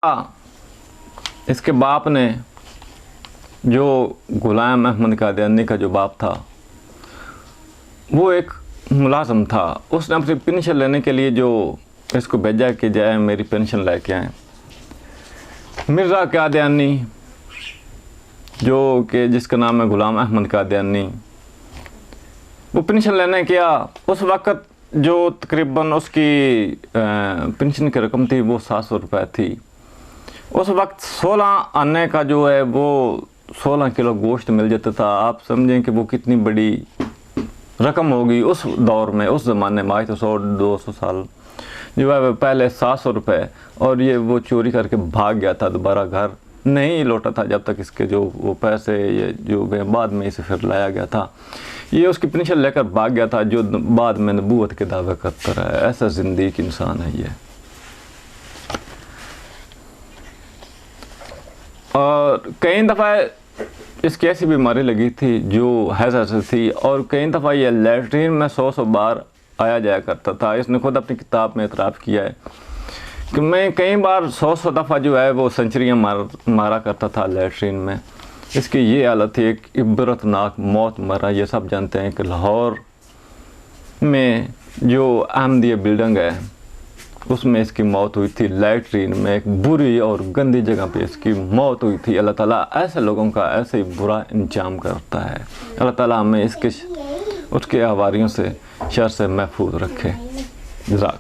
इसके बाप ने, जो गुलाम अहमद कादियानी का जो बाप था, वो एक मुलाज़िम था। उसने अपनी पेंशन लेने के लिए जो इसको भेजा कि जाए मेरी पेंशन लेके आए। मिर्ज़ा कादियानी, जो कि जिसका नाम है गुलाम अहमद कादियानी, वो पेंशन लेने गया। उस वक़्त जो तकरीबन उसकी पेंशन की रकम थी वो 700 रुपये थी। उस वक्त 16 आने का जो है वो 16 किलो गोश्त मिल जाता था। आप समझें कि वो कितनी बड़ी रकम होगी उस दौर में, उस ज़माने में। आज तो 100-200 साल जो है पहले 700 रुपये, और ये वो चोरी करके भाग गया था, दोबारा घर नहीं लौटा था जब तक इसके जो वो पैसे ये जो बाद में इसे फिर लाया गया था। ये उसकी पेंशन लेकर भाग गया था, जो बाद में नबूवत के दावे करता रहा। ऐसा ज़िंदगी इंसान है ये। और कई दफ़ा इसकी ऐसी बीमारी लगी थी जो हैज़ा थी, और कई दफ़ा ये लैट्रीन में 100 बार आया जाया करता था। इसने खुद अपनी किताब में इतराफ़ किया है कि मैं कई बार 100 दफ़ा जो है वो सेंचुरियाँ मारा करता था लैट्रीन में। इसकी ये हालत थी, एक इबरतनाक मौत मरा। ये सब जानते हैं कि लाहौर में जो अहमदिया बिल्डिंग है उसमें इसकी मौत हुई थी, लैट्रीन में, एक बुरी और गंदी जगह पे इसकी मौत हुई थी। अल्लाह ताला ऐसे लोगों का ऐसे ही बुरा इंजाम करता है। अल्लाह ताला हमें इसके उसके आवारियों से, शर से महफूज रखे। जज़ाक।